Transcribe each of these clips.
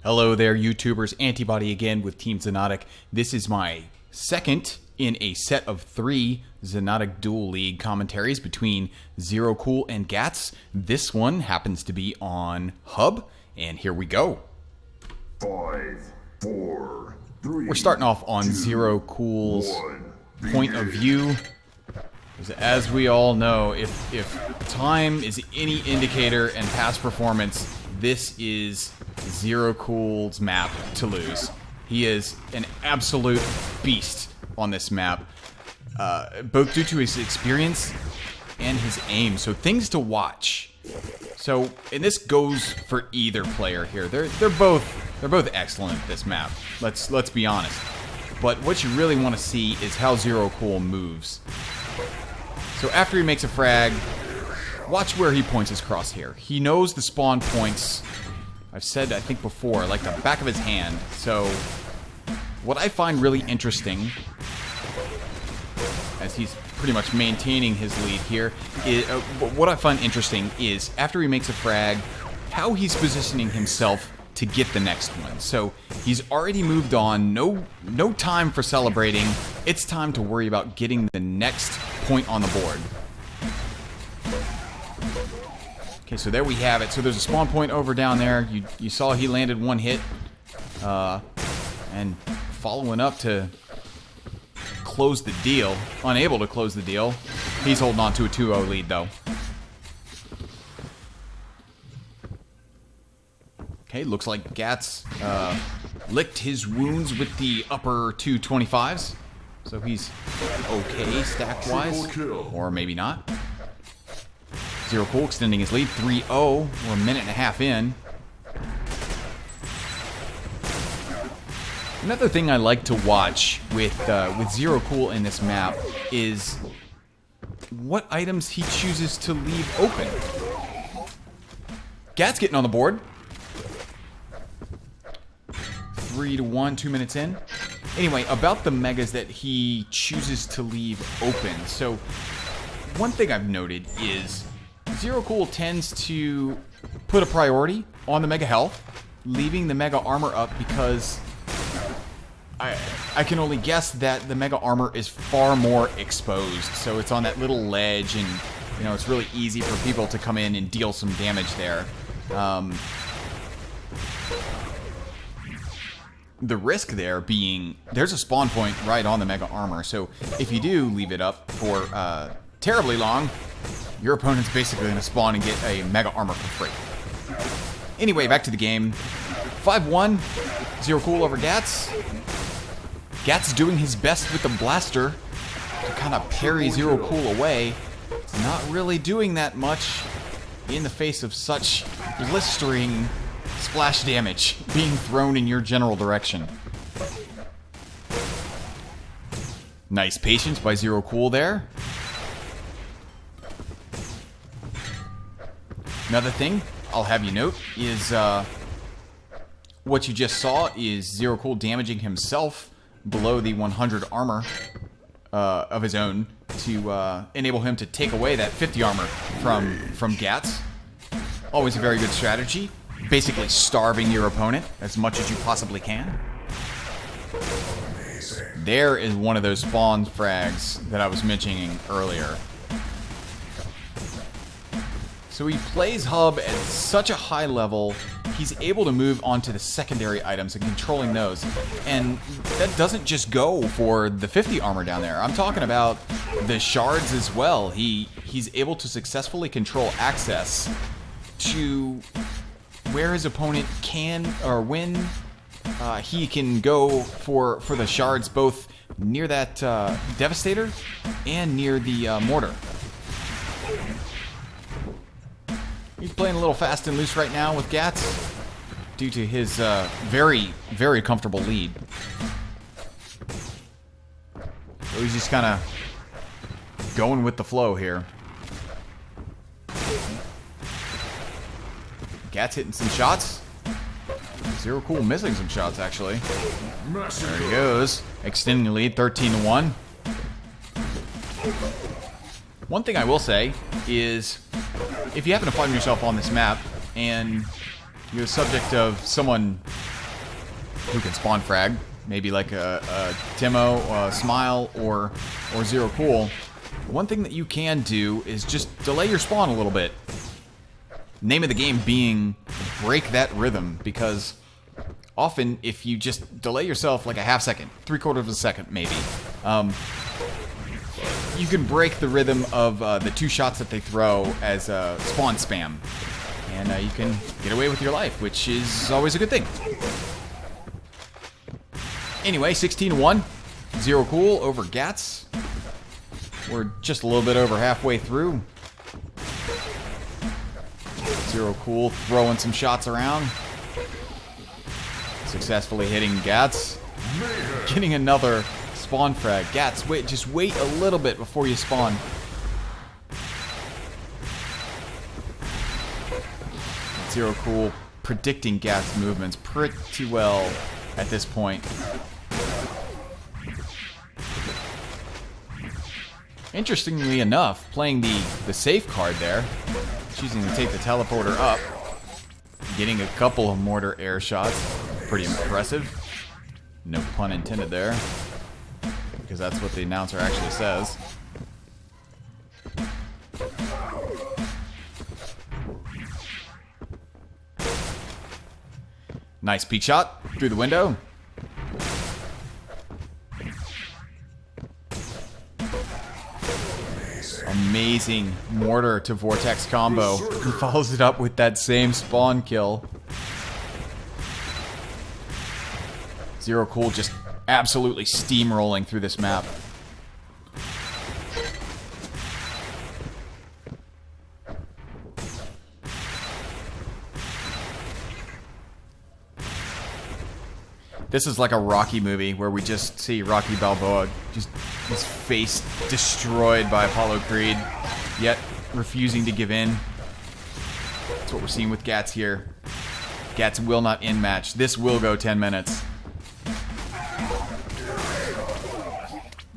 Hello there, YouTubers. Antibody again with Team Xonotic. This is my second in a set of 3 Xonotic Duel League commentaries between ZeroQL and Gatts. This one happens to be on Hub, and here we go. 5, 4, 3. We're starting off on ZeroQL's point of view. As we all know, if time is any indicator and past performance, this is ZeroQL's map to lose. He is an absolute beast on this map, both due to his experience and his aim. So things to watch. So, and this goes for either player here. They're both excellent at this map. Let's be honest. But what you really want to see is how ZeroQL moves. So after he makes a frag, watch where he points his crosshair. He knows the spawn points, I've said I think before, like the back of his hand. So what I find really interesting, as he's pretty much maintaining his lead here, is, what I find interesting is after he makes a frag, how he's positioning himself to get the next one. So he's already moved on, no time for celebrating. It's time to worry about getting the next point on the board. Okay, so there we have it. So there's a spawn point over down there. You saw he landed one hit, and following up to close the deal. Unable to close the deal. He's holding on to a 2-0 lead though. Okay, looks like Gatts licked his wounds with the upper 225s. So he's okay stack-wise. Or maybe not. ZeroQL extending his lead. 3-0. We're a minute and a half in. Another thing I like to watch with ZeroQL in this map is what items he chooses to leave open. Gatts getting on the board. 3-1, 2 minutes in. Anyway, about the megas that he chooses to leave open. So, one thing I've noted is ZeroQL tends to put a priority on the mega health, leaving the mega armor up because I can only guess that the mega armor is far more exposed. So it's on that little ledge, and you know it's really easy for people to come in and deal some damage there. The risk there being, there's a spawn point right on the mega armor, so if you do leave it up for terribly long, your opponent's basically going to spawn and get a mega armor for free. Anyway, back to the game. 5-1, ZeroQL over Gatts. Gatts doing his best with the blaster to kind of parry ZeroQL away. Not really doing that much in the face of such blistering splash damage being thrown in your general direction. Nice patience by ZeroQL there. Another thing I'll have you note is what you just saw is ZeroQL damaging himself below the 100 armor of his own to enable him to take away that 50 armor from Gatts. Always a very good strategy. Basically starving your opponent as much as you possibly can. There is one of those spawn frags that I was mentioning earlier. So he plays Hub at such a high level, he's able to move on to the secondary items and controlling those. And that doesn't just go for the 50 armor down there. I'm talking about the shards as well. He's able to successfully control access to where his opponent can, or when he can go for the shards, both near that Devastator and near the Mortar. He's playing a little fast and loose right now with Gatts due to his very, very comfortable lead. So he's just kind of going with the flow here. Gatts hitting some shots. ZeroQL missing some shots, actually. There he goes. Extending the lead, 13-1. One thing I will say is, if you happen to find yourself on this map and you're the subject of someone who can spawn frag. Maybe like a Timo, Smile, or ZeroQL. One thing that you can do is just delay your spawn a little bit. Name of the game being break that rhythm, because often if you just delay yourself like a half second, 3/4 of a second maybe, you can break the rhythm of the 2 shots that they throw as spawn spam. And you can get away with your life, which is always a good thing. Anyway, 16-1. ZeroQL over Gatts. We're just a little bit over halfway through. ZeroQL throwing some shots around. Successfully hitting Gatts. Getting another spawn frag. Gatts, just wait a little bit before you spawn. ZeroQL predicting Gatts' movements pretty well at this point. Interestingly enough, playing the safe card there, choosing to take the teleporter up, getting a couple of mortar air shots, pretty impressive. No pun intended there, because that's what the announcer actually says. Nice peek shot through the window. Amazing mortar to vortex combo. He follows it up with that same spawn kill. ZeroQL just absolutely steamrolling through this map. This is like a Rocky movie where we just see Rocky Balboa just his face destroyed by Apollo Creed, yet refusing to give in. That's what we're seeing with Gatts here. Gatts will not end match. This will go 10 minutes.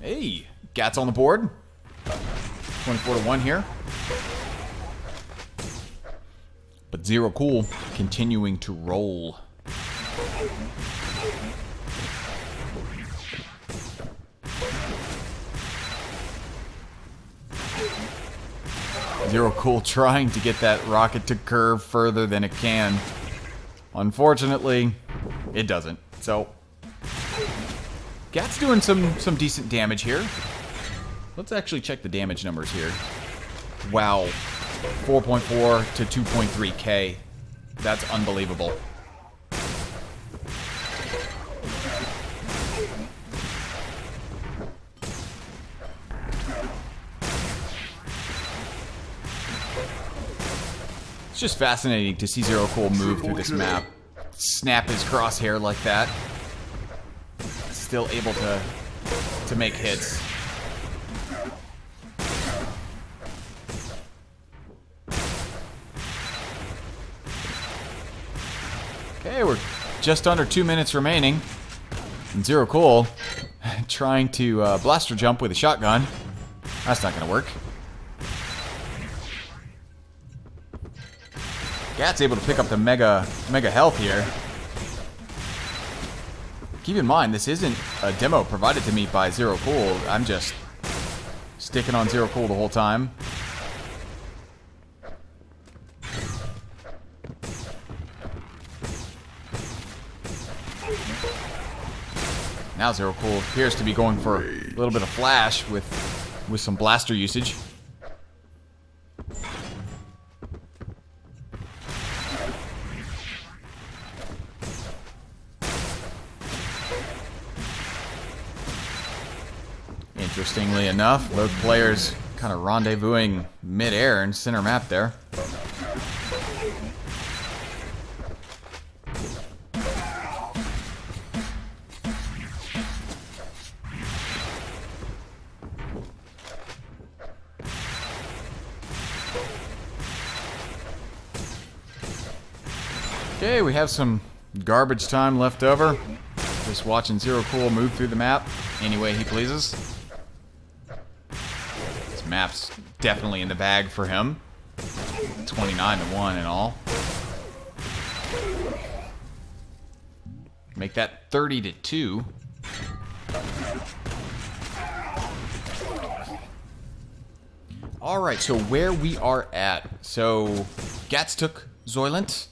Hey, Gatts on the board. 24-1 here. But ZeroQL continuing to roll. ZeroQL trying to get that rocket to curve further than it can. Unfortunately, it doesn't. So, Gatts doing some decent damage here. Let's actually check the damage numbers here. Wow. 4.4 to 2.3k. That's unbelievable. It's just fascinating to see ZeroQL move through this map. Snap his crosshair like that. Still able to make hits. Okay, we're just under 2 minutes remaining. And ZeroQL trying to blaster jump with a shotgun. That's not gonna work. Gatts able to pick up the mega health here. Keep in mind, this isn't a demo provided to me by ZeroQL. I'm just sticking on ZeroQL the whole time. Now ZeroQL appears to be going for a little bit of flash with some blaster usage. Interestingly enough, both players kind of rendezvousing mid-air in center map there. Okay, we have some garbage time left over. Just watching ZeroQL move through the map any way he pleases. This map's definitely in the bag for him. 29-1 and all. Make that 30-2. All right, so where we are at. So Gatts took Zoilant,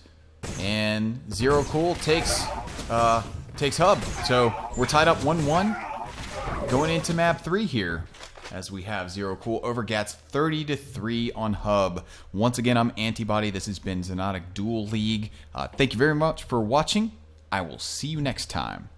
and ZeroQL takes Hub. So we're tied up 1-1 going into map 3 here, as we have ZeroQL over Gatts 30-3 on Hub. Once again, I'm Antibody. This has been Xonotic Duel League. Thank you very much for watching. I will see you next time.